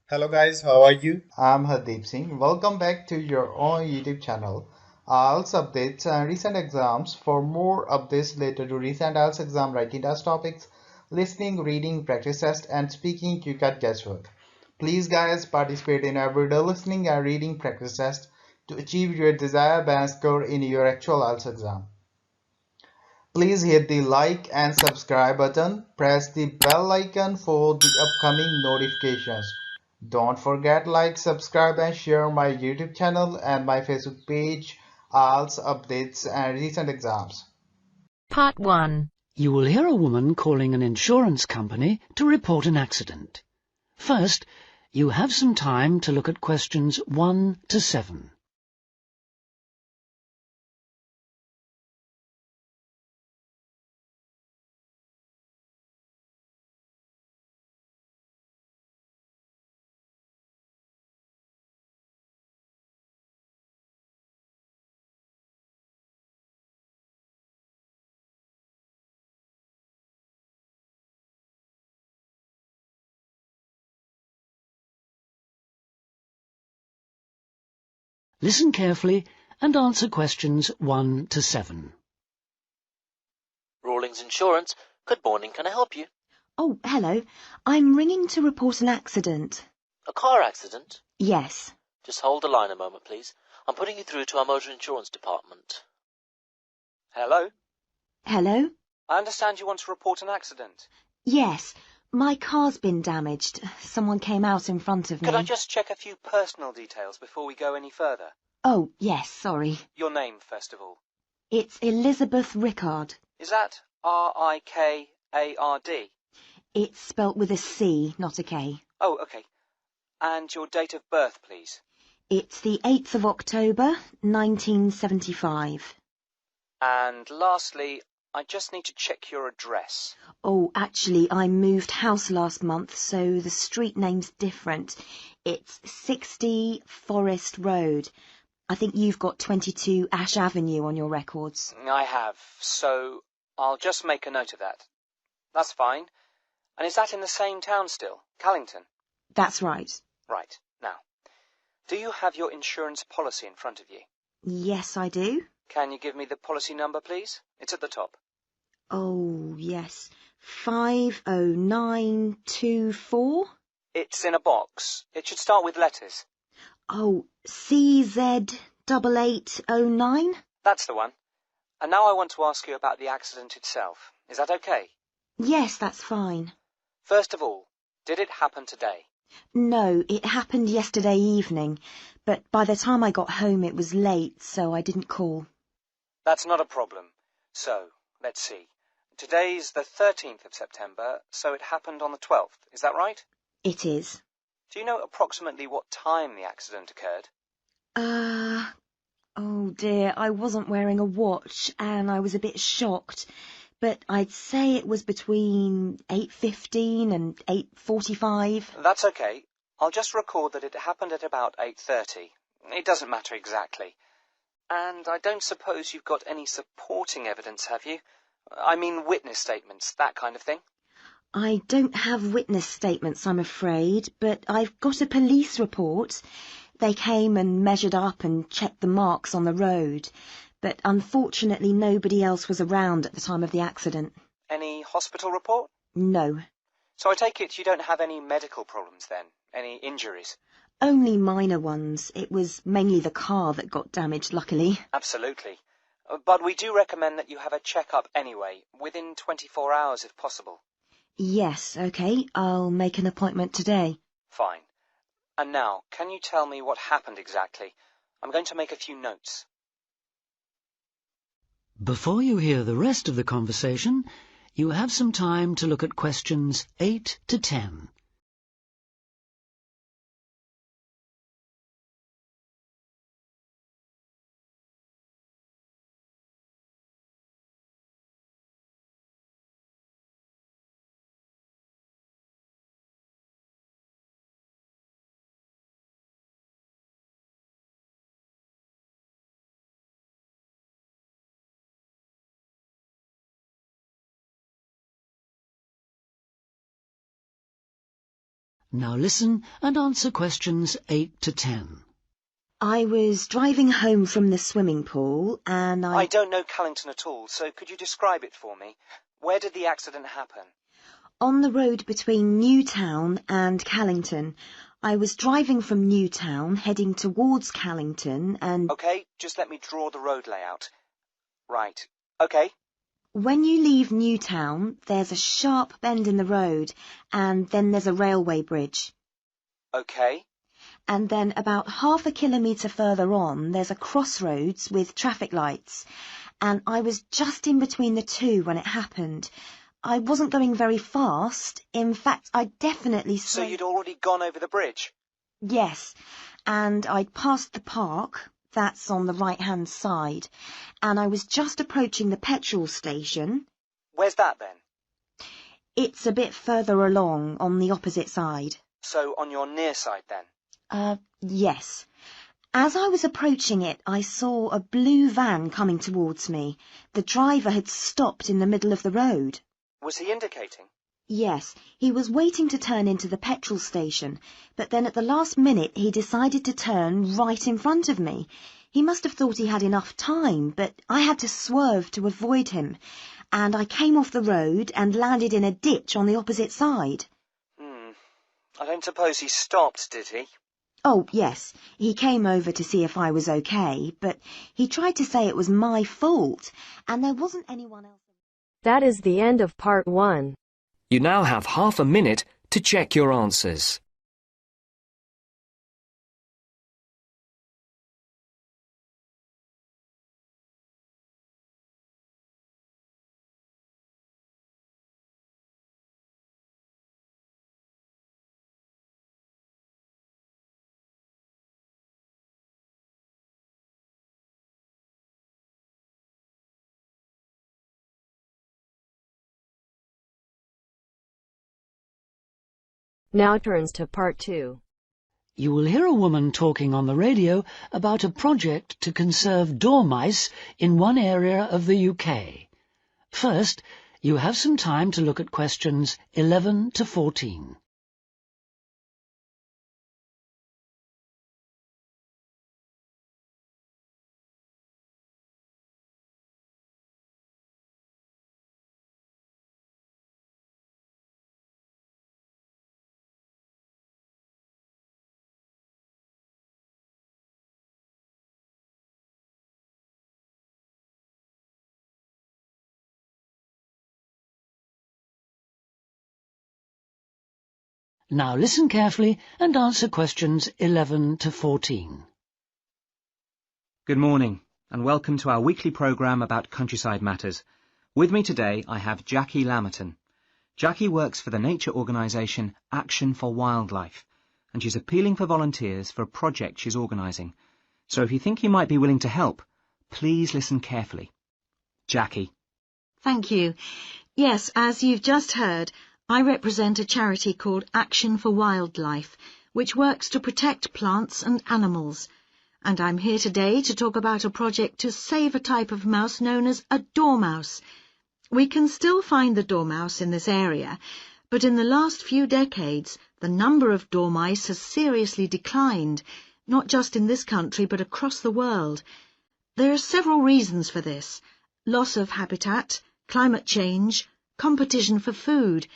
Hello guys, how are you? I'm Hardeep Singh. Welcome back to your own YouTube channel. IELTS updates and recent exams. For more updates related to recent IELTS exam writing test topics, listening, reading, practice test, and speaking, you can guesswork. Please, guys, participate in everyday listening and reading practice test to achieve your desired band score in your actual IELTS exam. Please hit the like and subscribe button. Press the bell icon for the upcoming notifications. Don't forget like, subscribe and share my YouTube channel and my Facebook page, IELTS updates and recent exams. Part 1. You will hear a woman calling an insurance company to report an accident. First, you have some time to look at questions 1 to 7. Listen carefully and answer questions 1 to 7. Rawlings Insurance. Good morning, can I help you? Oh, hello. I'm ringing to report an accident. A car accident? Yes. Just hold the line a moment, please. I'm putting you through to our motor insurance department. Hello? Hello? I understand you want to report an accident. Yes. My car's been damaged. Someone came out in front of me. Could I just check a few personal details before we go any further? Oh, yes, sorry. Your name, first of all. It's Elizabeth Rickard. Is that R-I-K-A-R-D? It's spelt with a C, not a K. Oh, okay. And your date of birth, please. It's the 8th of October, 1975. And lastly, I just need to check your address. Oh, actually, I moved house last month, so the street name's different. It's 60 Forest Road. I think you've got 22 Ash Avenue on your records. I have, so I'll just make a note of that. That's fine. And is that in the same town still, Callington? That's right. Right. Now, do you have your insurance policy in front of you? Yes, I do. Can you give me the policy number, please? It's at the top. Oh, yes. 50924? It's in a box. It should start with letters. Oh, CZ8809? That's the one. And now I want to ask you about the accident itself. Is that okay? Yes, that's fine. First of all, did it happen today? No, it happened yesterday evening, but by the time I got home it was late, so I didn't call. That's not a problem. So, let's see. Today's the 13th of September, so it happened on the 12th. Is that right? It is. Do you know approximately what time the accident occurred? Oh dear, I wasn't wearing a watch and I was a bit shocked, but I'd say it was between 8:15 and 8:45. That's okay. I'll just record that it happened at about 8:30. It doesn't matter exactly. And I don't suppose you've got any supporting evidence, have you? I mean witness statements, that kind of thing. I don't have witness statements, I'm afraid, but I've got a police report. They came and measured up and checked the marks on the road, but unfortunately nobody else was around at the time of the accident. Any hospital report? No. So I take it you don't have any medical problems then? Any injuries? Only minor ones. It was mainly the car that got damaged, luckily. Absolutely. But we do recommend that you have a check-up anyway, within 24 hours if possible. Yes, okay. I'll make an appointment today. Fine. And now, can you tell me what happened exactly? I'm going to make a few notes. Before you hear the rest of the conversation, you have some time to look at questions 8 to 10. Now listen and answer questions 8 to 10. I was driving home from the swimming pool and I don't know Callington at all, so could you describe it for me? Where did the accident happen? On the road between Newtown and Callington. I was driving from Newtown, heading towards Callington, and... OK, just let me draw the road layout. Right. OK. When you leave Newtown, there's a sharp bend in the road, and then there's a railway bridge. OK. And then about half a kilometre further on, there's a crossroads with traffic lights, and I was just in between the two when it happened. I wasn't going very fast. In fact, I definitely... So you'd already gone over the bridge? Yes, and I'd passed the park, that's on the right-hand side, and I was just approaching the petrol station. Where's that then? It's a bit further along, on the opposite side. So on your near side then? Yes. As I was approaching it, I saw a blue van coming towards me. The driver had stopped in the middle of the road. Was he indicating? Yes, he was waiting to turn into the petrol station, but then at the last minute he decided to turn right in front of me. He must have thought he had enough time, but I had to swerve to avoid him, and I came off the road and landed in a ditch on the opposite side. I don't suppose he stopped, did he? Oh, yes, he came over to see if I was okay, but he tried to say it was my fault, and there wasn't anyone else. That is the end of part 1. You now have half a minute to check your answers. Now turns to part 2. You will hear a woman talking on the radio about a project to conserve dormice in one area of the UK. First, you have some time to look at questions 11 to 14. Now listen carefully and answer questions 11 to 14. Good morning, and welcome to our weekly programme about countryside matters. With me today I have Jackie Lammerton. Jackie works for the nature organisation Action for Wildlife, and she's appealing for volunteers for a project she's organising. So if you think you might be willing to help, please listen carefully. Jackie. Thank you. Yes, as you've just heard, I represent a charity called Action for Wildlife, which works to protect plants and animals. And I'm here today to talk about a project to save a type of mouse known as a dormouse. We can still find the dormouse in this area, but in the last few decades, the number of dormice has seriously declined, not just in this country but across the world. There are several reasons for this: loss of habitat, climate change, competition for food,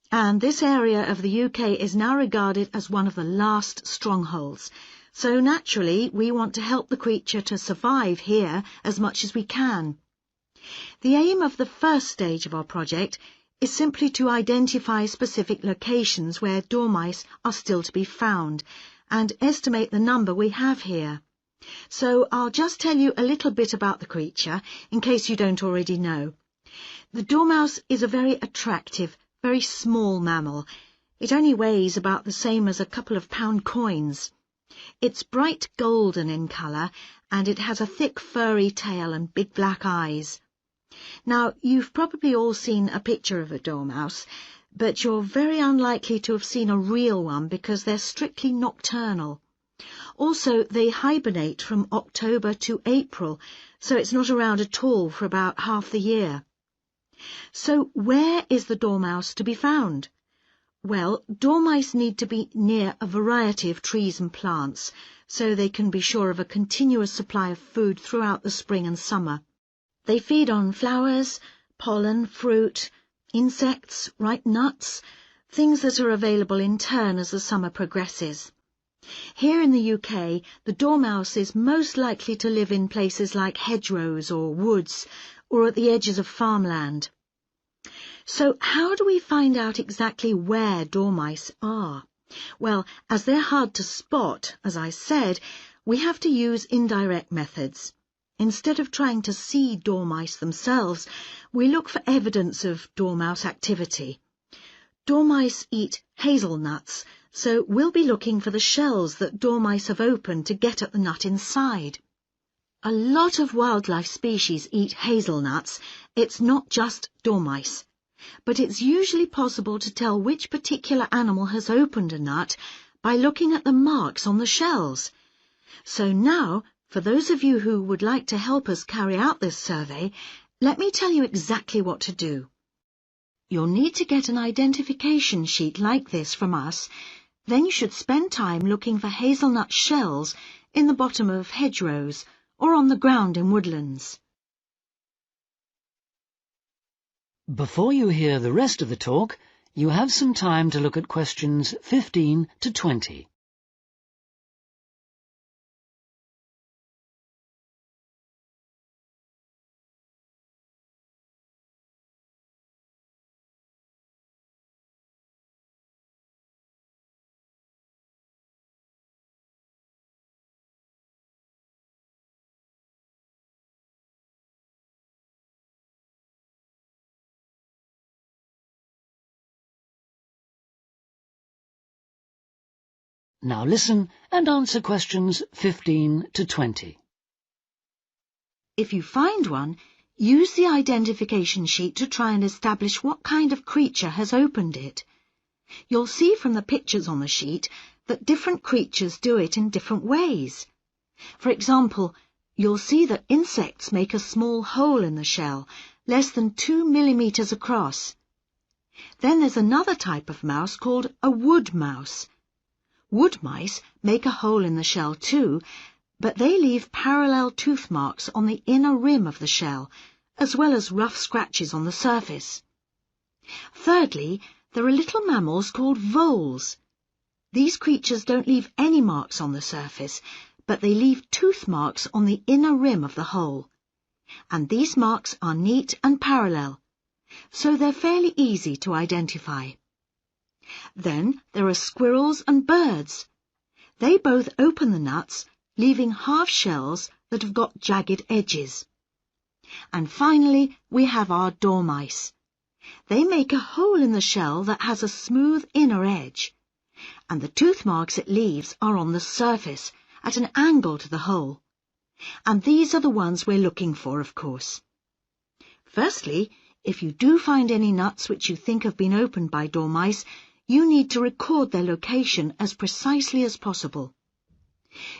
and this area of the UK is now regarded as one of the last strongholds. So naturally, we want to help the creature to survive here as much as we can. The aim of the first stage of our project is simply to identify specific locations where dormice are still to be found and estimate the number we have here. So I'll just tell you a little bit about the creature in case you don't already know. The dormouse is a very attractive, very small mammal. It only weighs about the same as a couple of pound coins. It's bright golden in colour, and it has a thick furry tail and big black eyes. Now, you've probably all seen a picture of a dormouse, but you're very unlikely to have seen a real one because they're strictly nocturnal. Also, they hibernate from October to April, so it's not around at all for about half the year. So where is the dormouse to be found? Well, dormice need to be near a variety of trees and plants, so they can be sure of a continuous supply of food throughout the spring and summer. They feed on flowers, pollen, fruit, insects, ripe nuts, things that are available in turn as the summer progresses. Here in the UK, the dormouse is most likely to live in places like hedgerows or woods, or at the edges of farmland. So how do we find out exactly where dormice are? Well, as they're hard to spot, as I said, we have to use indirect methods. Instead of trying to see dormice themselves, we look for evidence of dormouse activity. Dormice eat hazelnuts, so we'll be looking for the shells that dormice have opened to get at the nut inside. A lot of wildlife species eat hazelnuts. It's not just dormice. But it's usually possible to tell which particular animal has opened a nut by looking at the marks on the shells. So now, for those of you who would like to help us carry out this survey, let me tell you exactly what to do. You'll need to get an identification sheet like this from us. Then you should spend time looking for hazelnut shells in the bottom of hedgerows or on the ground in woodlands. Before you hear the rest of the talk, you have some time to look at questions 15 to 20. Now listen and answer questions 15 to 20. If you find one, use the identification sheet to try and establish what kind of creature has opened it. You'll see from the pictures on the sheet that different creatures do it in different ways. For example, you'll see that insects make a small hole in the shell, less than 2 millimeters across. Then there's another type of mouse called a wood mouse. Wood mice make a hole in the shell too, but they leave parallel tooth marks on the inner rim of the shell, as well as rough scratches on the surface. Thirdly, there are little mammals called voles. These creatures don't leave any marks on the surface, but they leave tooth marks on the inner rim of the hole. And these marks are neat and parallel, so they're fairly easy to identify. Then there are squirrels and birds. They both open the nuts, leaving half shells that have got jagged edges. And finally, we have our dormice. They make a hole in the shell that has a smooth inner edge, and the tooth marks it leaves are on the surface, at an angle to the hole. And these are the ones we're looking for, of course. Firstly, if you do find any nuts which you think have been opened by dormice, you need to record their location as precisely as possible.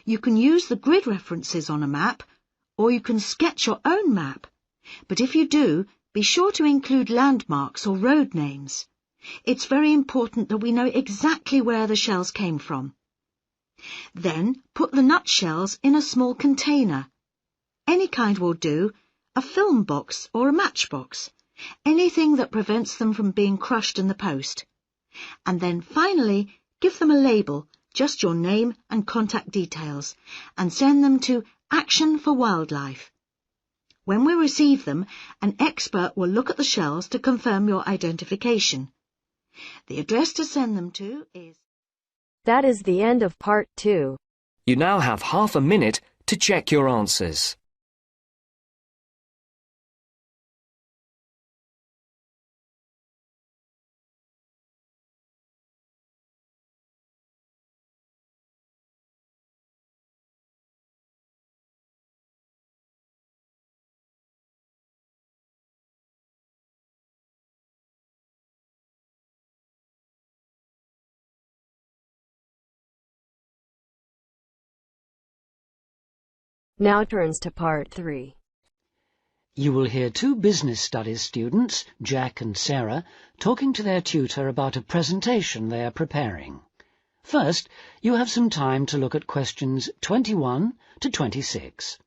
You can use the grid references on a map, or you can sketch your own map, but if you do, be sure to include landmarks or road names. It's very important that we know exactly where the shells came from. Then put the nut shells in a small container. Any kind will do, a film box or a matchbox, anything that prevents them from being crushed in the post. And then finally, give them a label, just your name and contact details, and send them to Action for Wildlife. When we receive them, an expert will look at the shells to confirm your identification. The address to send them to is... That is the end of part 2. You now have half a minute to check your answers. Now turns to part 3. You will hear two business studies students, Jack and Sarah, talking to their tutor about a presentation they are preparing. First, you have some time to look at questions 21 to 26.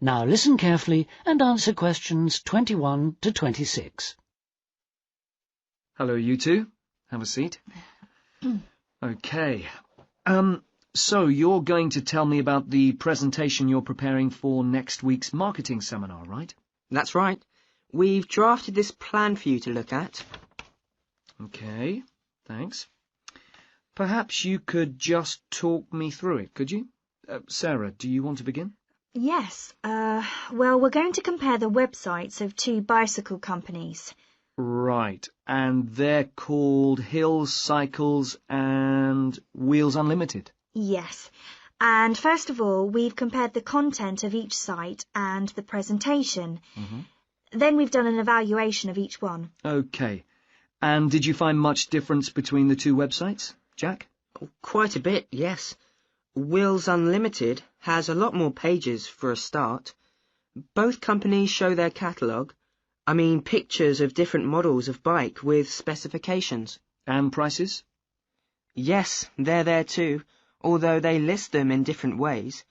Now listen carefully and answer questions 21 to 26. Hello, you two. Have a seat. Okay. So you're going to tell me about the presentation you're preparing for next week's marketing seminar, right? That's right. We've drafted this plan for you to look at. Okay, thanks. Perhaps you could just talk me through it, could you? Sarah, do you want to begin? Yes. Well, we're going to compare the websites of two bicycle companies. Right, and they're called Hills Cycles and Wheels Unlimited. Yes. And first of all, we've compared the content of each site and the presentation. Then we've done an evaluation of each one. Okay. And did you find much difference between the two websites, Jack? Quite a bit, yes. Wheels Unlimited has a lot more pages for a start. Both companies show their catalogue. I mean pictures of different models of bike with specifications. And prices? Yes, they're there too, although they list them in different ways.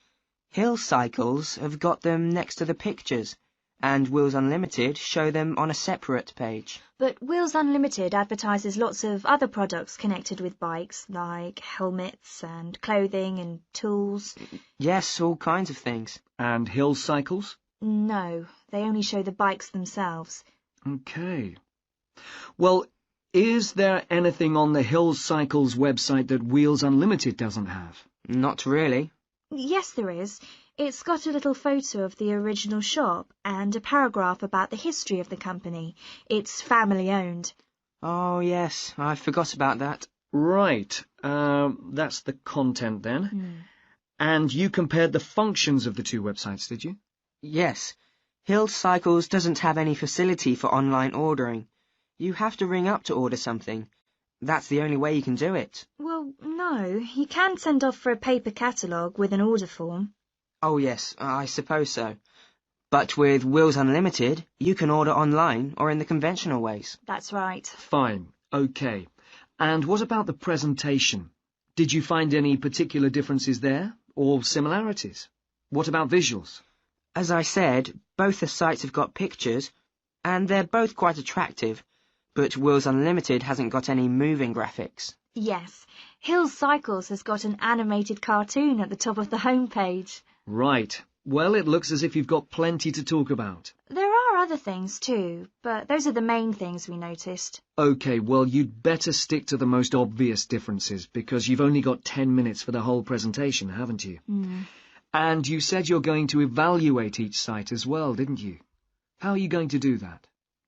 Hill Cycles have got them next to the pictures, and Wheels Unlimited show them on a separate page. But Wheels Unlimited advertises lots of other products connected with bikes, like helmets and clothing and tools. Yes, all kinds of things. And Hills Cycles? No, they only show the bikes themselves. Okay. Well, is there anything on the Hills Cycles website that Wheels Unlimited doesn't have? Not really. Yes, there is. It's got a little photo of the original shop and a paragraph about the history of the company. It's family-owned. Oh, yes, I forgot about that. Right. That's the content then. And you compared the functions of the two websites, did you? Yes. Hill Cycles doesn't have any facility for online ordering. You have to ring up to order something. That's the only way you can do it. Well, no. You can send off for a paper catalogue with an order form. Oh, yes, I suppose so. But with Wheels Unlimited, you can order online or in the conventional ways. That's right. Fine. Okay. And what about the presentation? Did you find any particular differences there, or similarities? What about visuals? As I said, both the sites have got pictures, and they're both quite attractive, but Wheels Unlimited hasn't got any moving graphics. Yes. Hills Cycles has got an animated cartoon at the top of the homepage. Right. Well, it looks as if you've got plenty to talk about. There are other things too, but those are the main things we noticed. Okay, well, you'd better stick to the most obvious differences, because you've only got 10 minutes for the whole presentation, haven't you? And you said you're going to evaluate each site as well, didn't you? How are you going to do that?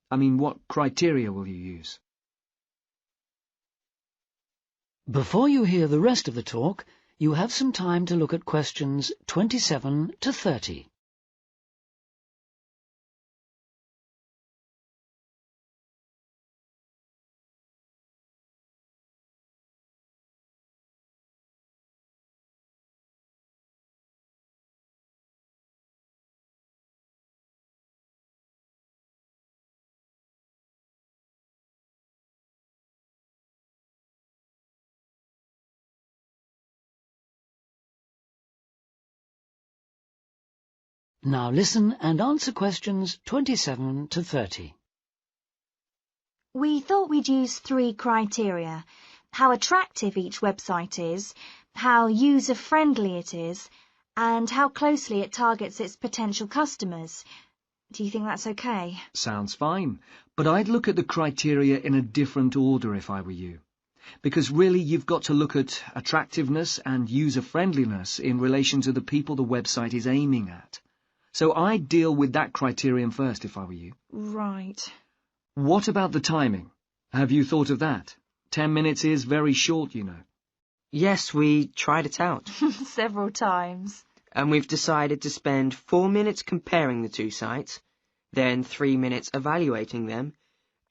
I mean, what criteria will you use? Before you hear the rest of the talk, you have some time to look at questions 27 to 30. Now listen and answer questions 27 to 30. We thought we'd use 3 criteria: how attractive each website is, how user-friendly it is, and how closely it targets its potential customers. Do you think that's okay? Sounds fine, but I'd look at the criteria in a different order if I were you. Because really you've got to look at attractiveness and user-friendliness in relation to the people the website is aiming at. So I'd deal with that criterion first if I were you. Right. What about the timing? Have you thought of that? 10 minutes is very short, you know. Yes, we tried it out. Several times. And we've decided to spend 4 minutes comparing the two sites, then 3 minutes evaluating them,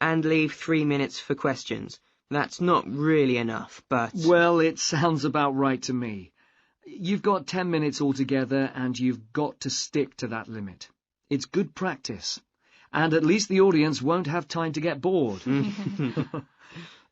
and leave 3 minutes for questions. That's not really enough, but... Well, it sounds about right to me. You've got 10 minutes altogether, and you've got to stick to that limit. It's good practice. And at least the audience won't have time to get bored.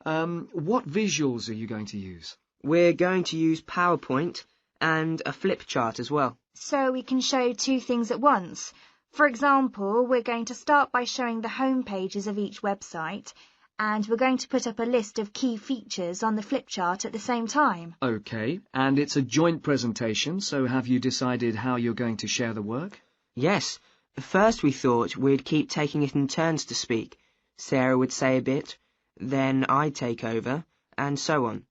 What visuals are you going to use? We're going to use PowerPoint and a flip chart as well. So we can show two things at once. For example, we're going to start by showing the home pages of each website, and we're going to put up a list of key features on the flip chart at the same time. OK, and it's a joint presentation, so have you decided how you're going to share the work? Yes. First we thought we'd keep taking it in turns to speak. Sarah would say a bit, then I'd take over, and so on.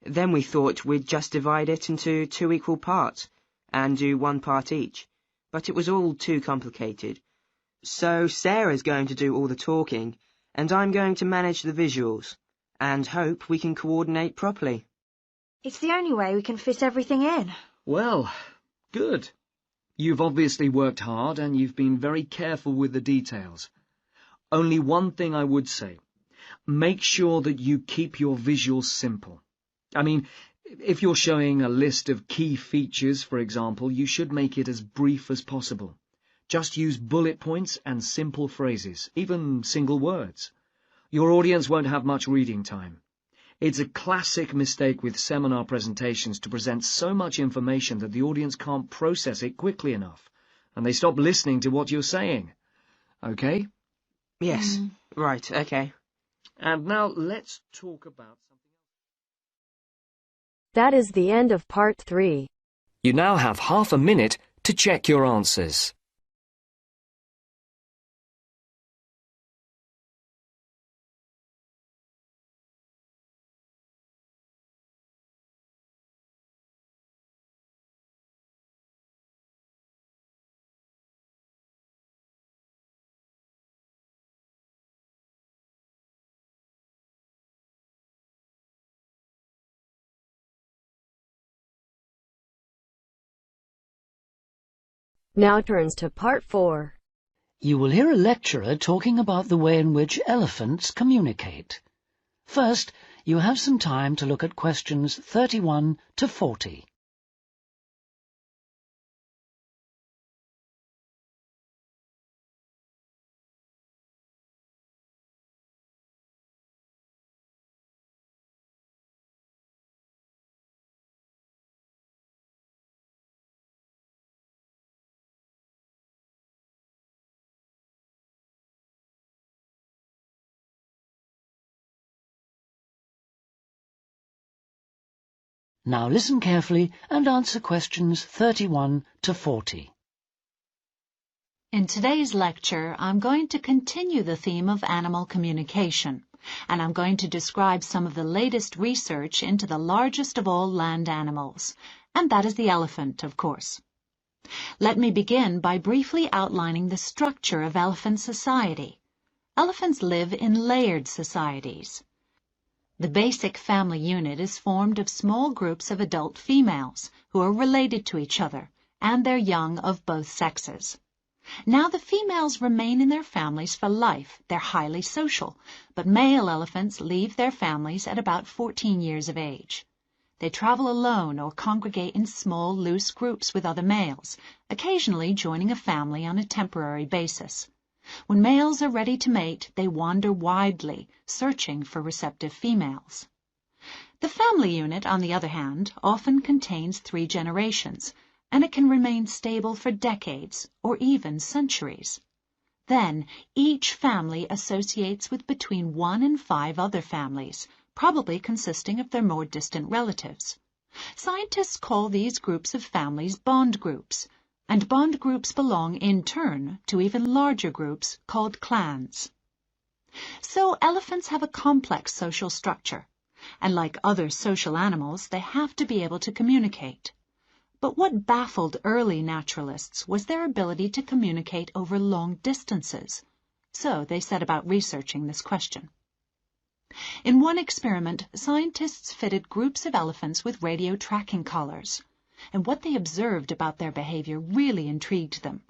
Then we thought we'd just divide it into 2 equal parts, and do 1 part each. But it was all too complicated. So Sarah's going to do all the talking, and I'm going to manage the visuals, and hope we can coordinate properly. It's the only way we can fit everything in. Well, good. You've obviously worked hard, and you've been very careful with the details. Only one thing I would say. Make sure that you keep your visuals simple. I mean, if you're showing a list of key features, for example, you should make it as brief as possible. Just use bullet points and simple phrases, even single words. Your audience won't have much reading time. It's a classic mistake with seminar presentations to present so much information that the audience can't process it quickly enough, and they stop listening to what you're saying. OK? Yes, right, OK. And now let's talk about something else. That is the end of part 3. You now have half a minute to check your answers. Now turns to part 4. You will hear a lecturer talking about the way in which elephants communicate. First, you have some time to look at questions 31 to 40. Now listen carefully and answer questions 31 to 40. In today's lecture, I'm going to continue the theme of animal communication, and I'm going to describe some of the latest research into the largest of all land animals, and that is the elephant, of course. Let me begin by briefly outlining the structure of elephant society. Elephants live in layered societies. The basic family unit is formed of small groups of adult females who are related to each other and their young of both sexes. Now the females remain in their families for life. They're highly social, but male elephants leave their families at about 14 years of age. They travel alone or congregate in small, loose groups with other males, occasionally joining a family on a temporary basis. When males are ready to mate, they wander widely, searching for receptive females. The family unit, on the other hand, often contains 3 generations, and it can remain stable for decades or even centuries. Then, each family associates with between 1 and 5 other families, probably consisting of their more distant relatives. Scientists call these groups of families bond groups, and bond groups belong, in turn, to even larger groups called clans. So elephants have a complex social structure, and like other social animals, they have to be able to communicate. But what baffled early naturalists was their ability to communicate over long distances. So they set about researching this question. In one experiment, scientists fitted groups of elephants with radio tracking collars, and what they observed about their behavior really intrigued them,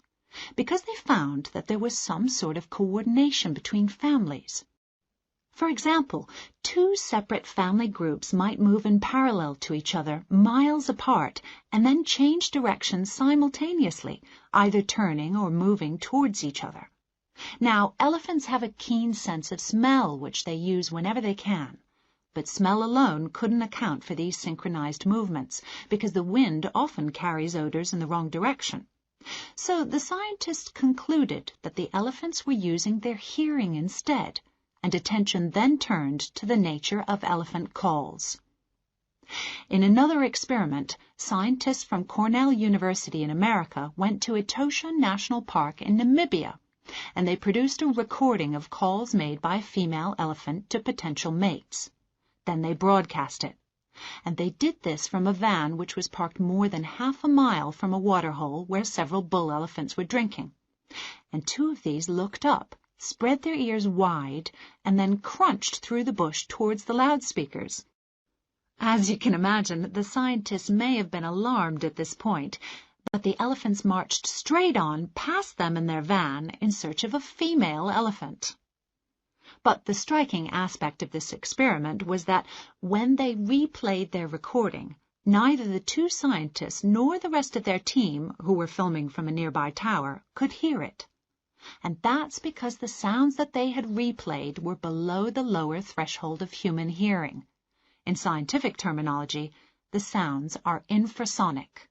because they found that there was some sort of coordination between families. For example, two separate family groups might move in parallel to each other, miles apart, and then change directions simultaneously, either turning or moving towards each other. Now, elephants have a keen sense of smell, which they use whenever they can. But smell alone couldn't account for these synchronized movements, because the wind often carries odors in the wrong direction. So the scientists concluded that the elephants were using their hearing instead, and attention then turned to the nature of elephant calls. In another experiment, scientists from Cornell University in America went to Etosha National Park in Namibia, and they produced a recording of calls made by a female elephant to potential mates. Then they broadcast it, and they did this from a van which was parked more than half a mile from a waterhole where several bull elephants were drinking. And two of these looked up, spread their ears wide, and then crunched through the bush towards the loudspeakers. As you can imagine, the scientists may have been alarmed at this point, but the elephants marched straight on past them in their van in search of a female elephant. But the striking aspect of this experiment was that when they replayed their recording, neither the two scientists nor the rest of their team, who were filming from a nearby tower, could hear it. And that's because the sounds that they had replayed were below the lower threshold of human hearing. In scientific terminology, the sounds are infrasonic.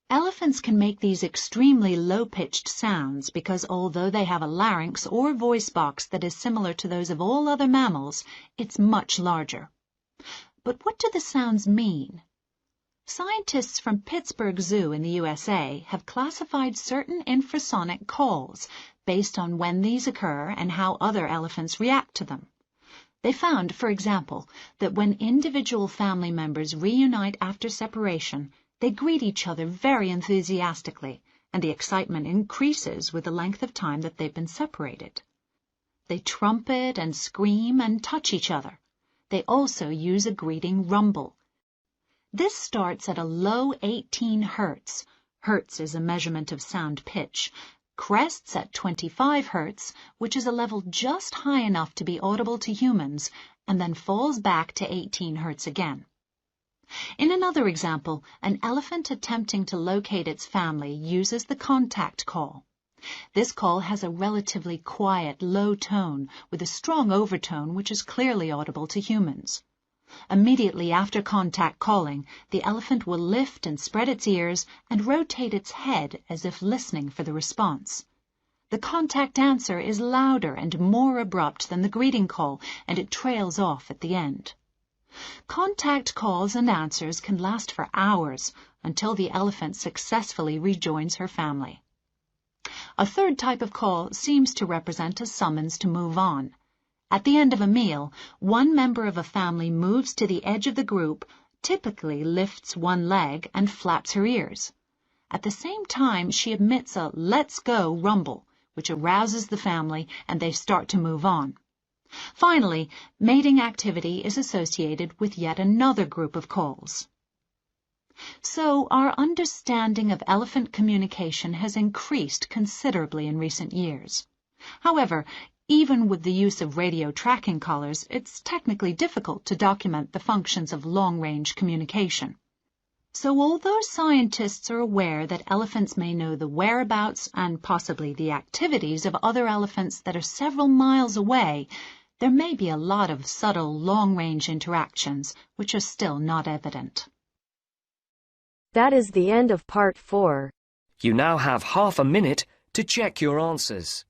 Elephants can make these extremely low-pitched sounds because although they have a larynx or voice box that is similar to those of all other mammals, it's much larger. But what do the sounds mean? Scientists from Pittsburgh Zoo in the USA have classified certain infrasonic calls based on when these occur and how other elephants react to them. They found, for example, that when individual family members reunite after separation, they greet each other very enthusiastically, and the excitement increases with the length of time that they've been separated. They trumpet and scream and touch each other. They also use a greeting rumble. This starts at a low 18 hertz. Hertz is a measurement of sound pitch. Crests at 25 hertz, which is a level just high enough to be audible to humans, and then falls back to 18 hertz again. In another example, an elephant attempting to locate its family uses the contact call. This call has a relatively quiet, low tone with a strong overtone which is clearly audible to humans. Immediately after contact calling, the elephant will lift and spread its ears and rotate its head as if listening for the response. The contact answer is louder and more abrupt than the greeting call, and it trails off at the end. Contact calls and answers can last for hours until the elephant successfully rejoins her family. A third type of call seems to represent a summons to move on. At the end of a meal, one member of a family moves to the edge of the group, typically lifts one leg and flaps her ears. At the same time, she emits a "let's go" rumble, which arouses the family and they start to move on. Finally, mating activity is associated with yet another group of calls. So, our understanding of elephant communication has increased considerably in recent years. However, even with the use of radio tracking collars, it's technically difficult to document the functions of long-range communication. So although scientists are aware that elephants may know the whereabouts and possibly the activities of other elephants that are several miles away, there may be a lot of subtle long-range interactions which are still not evident. That is the end of part 4. You now have half a minute to check your answers.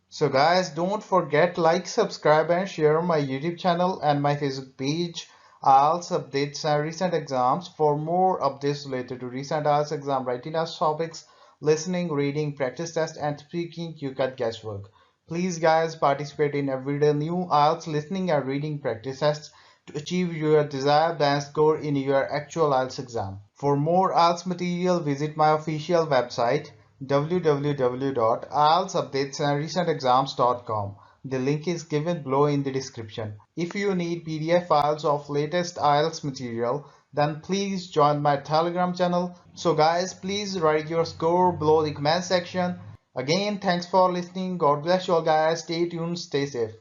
So guys, don't forget like, subscribe and share my YouTube channel and my Facebook page, IELTS updates and recent exams. For more updates related to recent IELTS exam writing test topics, listening, reading, practice test and speaking, you got guesswork. Please guys, participate in everyday new IELTS listening and reading practice tests to achieve your desired band score in your actual IELTS exam. For more IELTS material, visit my official website www.ieltsupdatesandrecentexams.com. The link is given below in the description. If you need PDF files of latest IELTS material, then please join my Telegram channel. So guys, please write your score below the comment section. Again, thanks for listening. God bless you all guys. Stay tuned, stay safe.